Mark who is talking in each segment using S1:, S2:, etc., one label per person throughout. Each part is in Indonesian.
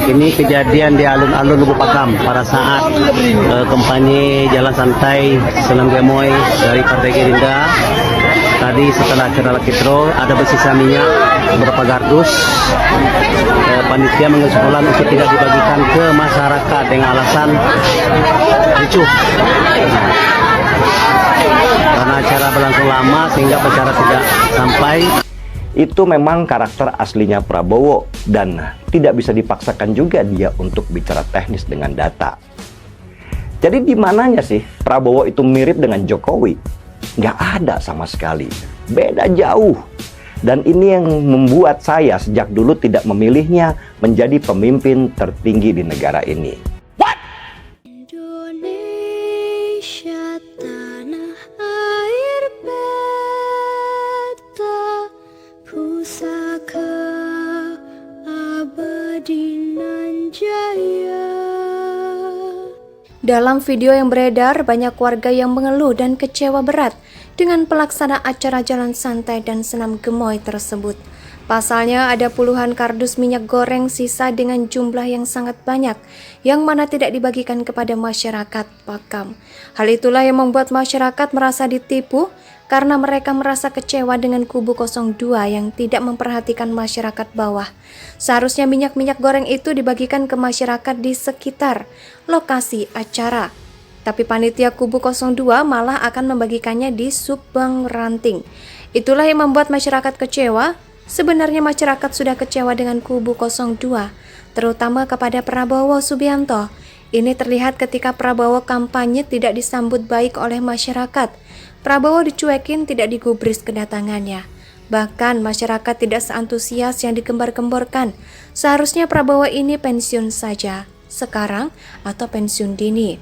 S1: Ini kejadian di alun-alun Lubuk Pakam pada saat kampanye Jalan Santai Senam Gemoy dari Partai Gerindra. Tadi setelah acara Lakitro ada bersisa minyak beberapa kardus. Panitia mengusulkan untuk tidak dibagikan ke masyarakat dengan alasan ricuh. Karena acara berlangsung lama sehingga acara tidak sampai.
S2: Itu memang karakter aslinya Prabowo dan tidak bisa dipaksakan juga dia untuk bicara teknis dengan data. Jadi di mananya sih Prabowo itu mirip dengan Jokowi? Nggak ada sama sekali. Beda jauh. Dan ini yang membuat saya sejak dulu tidak memilihnya menjadi pemimpin tertinggi di negara ini.
S3: Indonesia tanah air beta, pusaka abadi nan jaya.
S4: Dalam video yang beredar, banyak warga yang mengeluh dan kecewa berat dengan pelaksana acara Jalan Santai dan Senam Gemoy tersebut. Pasalnya ada puluhan kardus minyak goreng sisa dengan jumlah yang sangat banyak, yang mana tidak dibagikan kepada masyarakat Pakam. Hal itulah yang membuat masyarakat merasa ditipu, karena mereka merasa kecewa dengan kubu 02 yang tidak memperhatikan masyarakat bawah. Seharusnya minyak-minyak goreng itu dibagikan ke masyarakat di sekitar lokasi acara. Tapi panitia kubu 02 malah akan membagikannya di Subang Ranting. Itulah yang membuat masyarakat kecewa. Sebenarnya masyarakat sudah kecewa dengan kubu 02, terutama kepada Prabowo Subianto. Ini terlihat ketika Prabowo kampanye tidak disambut baik oleh masyarakat. Prabowo dicuekin, tidak digubris kedatangannya. Bahkan masyarakat tidak seantusias yang digembar-gemborkan. Seharusnya Prabowo ini pensiun saja, sekarang atau pensiun dini.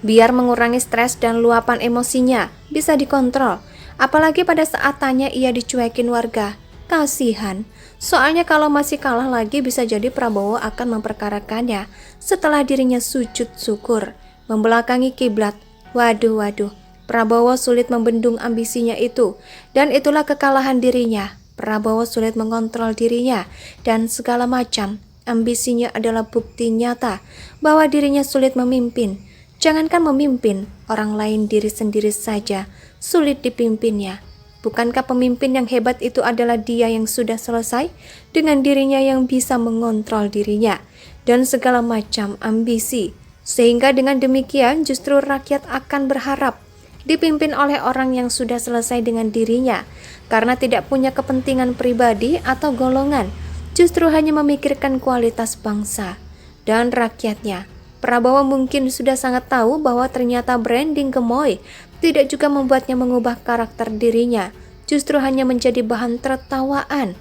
S4: Biar mengurangi stres dan luapan emosinya, bisa dikontrol. Apalagi pada saat tanya ia dicuekin warga. Kasihan, soalnya kalau masih kalah lagi bisa jadi Prabowo akan memperkarakannya setelah dirinya sujud syukur, membelakangi kiblat. Waduh, Prabowo sulit membendung ambisinya itu, dan itulah kekalahan dirinya. Prabowo sulit mengontrol dirinya, dan segala macam ambisinya adalah bukti nyata bahwa dirinya sulit memimpin. Jangankan memimpin, orang lain diri sendiri saja sulit dipimpinnya. Bukankah pemimpin yang hebat itu adalah dia yang sudah selesai dengan dirinya yang bisa mengontrol dirinya dan segala macam ambisi. Sehingga dengan demikian justru rakyat akan berharap dipimpin oleh orang yang sudah selesai dengan dirinya, karena tidak punya kepentingan pribadi atau golongan, justru hanya memikirkan kualitas bangsa dan rakyatnya. Prabowo mungkin sudah sangat tahu bahwa ternyata branding Gemoy tidak juga membuatnya mengubah karakter dirinya, justru hanya menjadi bahan tertawaan.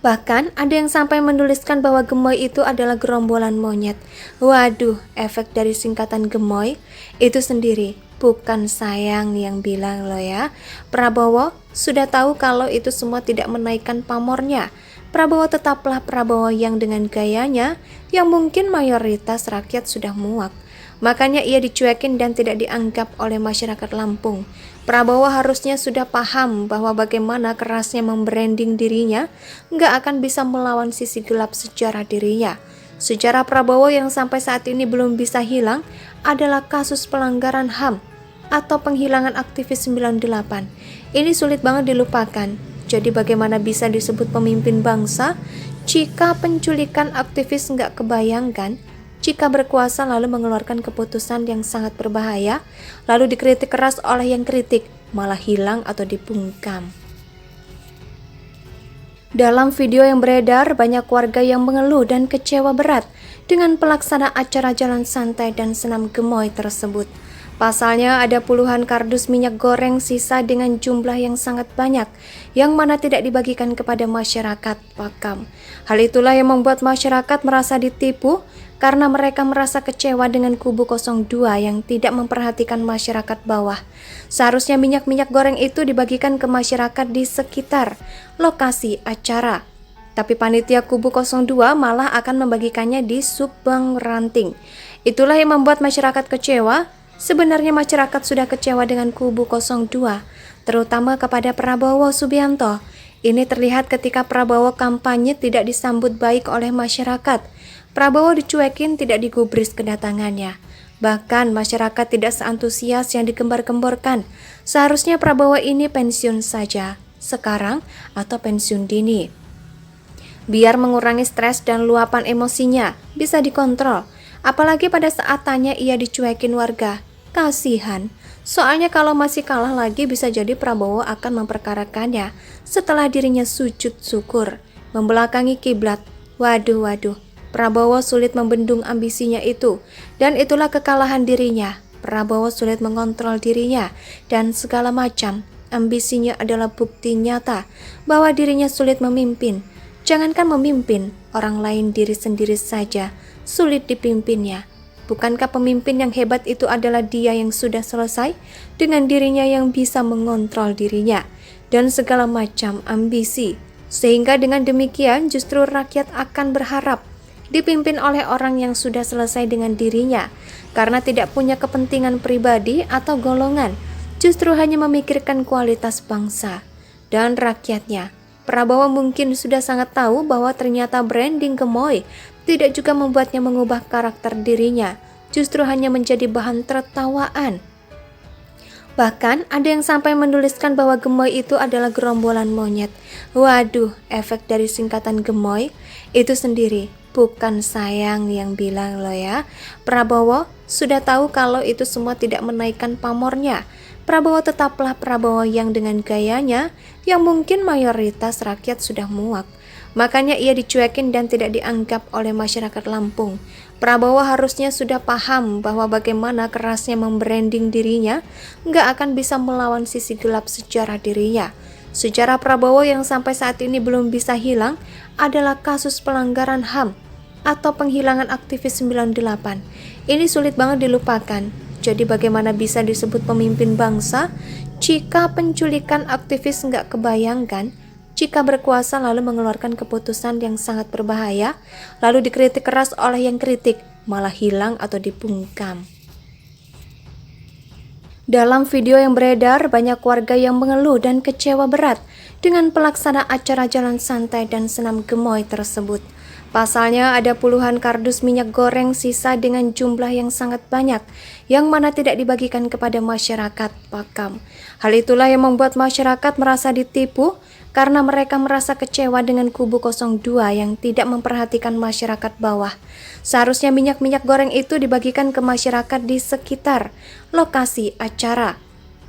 S4: Bahkan ada yang sampai menuliskan bahwa Gemoy itu adalah gerombolan monyet. Waduh, efek dari singkatan Gemoy itu sendiri, bukan sayang yang bilang loh ya. Prabowo sudah tahu kalau itu semua tidak menaikkan pamornya. Prabowo tetaplah Prabowo yang dengan gayanya yang mungkin mayoritas rakyat sudah muak. Makanya ia dicuekin dan tidak dianggap oleh masyarakat Lampung. Prabowo harusnya sudah paham bahwa bagaimana kerasnya membranding dirinya nggak akan bisa melawan sisi gelap sejarah dirinya. Sejarah Prabowo yang sampai saat ini belum bisa hilang adalah kasus pelanggaran HAM atau penghilangan aktivis 98. Ini sulit banget dilupakan. Jadi bagaimana bisa disebut pemimpin bangsa jika penculikan aktivis nggak kebayangkan? Jika berkuasa lalu mengeluarkan keputusan yang sangat berbahaya, lalu dikritik keras oleh yang kritik, malah hilang atau dibungkam. Dalam video yang beredar, banyak warga yang mengeluh dan kecewa berat dengan pelaksana acara Jalan Santai dan Senam Gemoy tersebut. Pasalnya ada puluhan kardus minyak goreng sisa dengan jumlah yang sangat banyak, yang mana tidak dibagikan kepada masyarakat Pakam. Hal itulah yang membuat masyarakat merasa ditipu, karena mereka merasa kecewa dengan kubu 02 yang tidak memperhatikan masyarakat bawah. Seharusnya minyak-minyak goreng itu dibagikan ke masyarakat di sekitar lokasi acara. Tapi panitia kubu 02 malah akan membagikannya di Subang Ranting. Itulah yang membuat masyarakat kecewa. Sebenarnya masyarakat sudah kecewa dengan kubu 02, terutama kepada Prabowo Subianto. Ini terlihat ketika Prabowo kampanye tidak disambut baik oleh masyarakat. Prabowo dicuekin, tidak digubris kedatangannya. Bahkan masyarakat tidak seantusias yang digembar-gemborkan. Seharusnya Prabowo ini pensiun saja, sekarang atau pensiun dini. Biar mengurangi stres dan luapan emosinya, bisa dikontrol. Apalagi pada saat tanya ia dicuekin warga. Kasihan, soalnya kalau masih kalah lagi bisa jadi Prabowo akan memperkarakannya setelah dirinya sujud syukur, membelakangi kiblat. Waduh, Prabowo sulit membendung ambisinya itu, dan itulah kekalahan dirinya. Prabowo sulit mengontrol dirinya, dan segala macam ambisinya adalah bukti nyata bahwa dirinya sulit memimpin. Jangankan memimpin, orang lain diri sendiri saja sulit dipimpinnya. Bukankah pemimpin yang hebat itu adalah dia yang sudah selesai dengan dirinya yang bisa mengontrol dirinya dan segala macam ambisi. Sehingga dengan demikian justru rakyat akan berharap dipimpin oleh orang yang sudah selesai dengan dirinya karena tidak punya kepentingan pribadi atau golongan, justru hanya memikirkan kualitas bangsa dan rakyatnya. Prabowo mungkin sudah sangat tahu bahwa ternyata branding gemoy tidak juga membuatnya mengubah karakter dirinya, justru hanya menjadi bahan tertawaan. Bahkan ada yang sampai menuliskan bahwa gemoy itu adalah gerombolan monyet. Waduh, efek dari singkatan gemoy itu sendiri, bukan sayang yang bilang loh ya. Prabowo sudah tahu kalau itu semua tidak menaikkan pamornya. Prabowo tetaplah Prabowo yang dengan gayanya yang mungkin mayoritas rakyat sudah muak. Makanya ia dicuekin dan tidak dianggap oleh masyarakat Lampung. Prabowo harusnya sudah paham bahwa bagaimana kerasnya membranding dirinya nggak akan bisa melawan sisi gelap sejarah dirinya. Sejarah Prabowo yang sampai saat ini belum bisa hilang adalah kasus pelanggaran HAM atau penghilangan aktivis 98. Ini sulit banget dilupakan. Jadi bagaimana bisa disebut pemimpin bangsa jika penculikan aktivis nggak kebayangkan, jika berkuasa lalu mengeluarkan keputusan yang sangat berbahaya, lalu dikritik keras oleh yang kritik, malah hilang atau dibungkam. Dalam video yang beredar, banyak warga yang mengeluh dan kecewa berat dengan pelaksana acara jalan santai dan senam gemoy tersebut. Pasalnya ada puluhan kardus minyak goreng sisa dengan jumlah yang sangat banyak, yang mana tidak dibagikan kepada masyarakat Pakam. Hal itulah yang membuat masyarakat merasa ditipu, karena mereka merasa kecewa dengan kubu 02 yang tidak memperhatikan masyarakat bawah. Seharusnya minyak-minyak goreng itu dibagikan ke masyarakat di sekitar lokasi acara.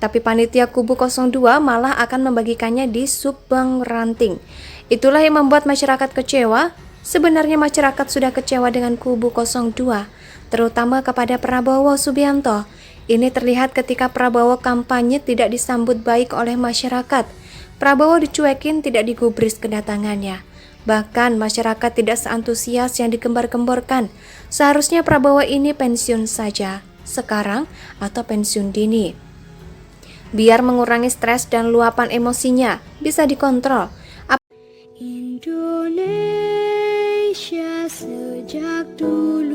S4: Tapi panitia kubu 02 malah akan membagikannya di Subang Ranting. Itulah yang membuat masyarakat kecewa. Sebenarnya masyarakat sudah kecewa dengan kubu 02, terutama kepada Prabowo Subianto. Ini terlihat ketika Prabowo kampanye tidak disambut baik oleh masyarakat. Prabowo dicuekin, tidak digubris kedatangannya. Bahkan masyarakat tidak seantusias yang digembar-gemborkan. Seharusnya Prabowo ini pensiun saja, sekarang atau pensiun dini. Biar mengurangi stres dan luapan emosinya, bisa dikontrol.
S3: Indonesia sejak dulu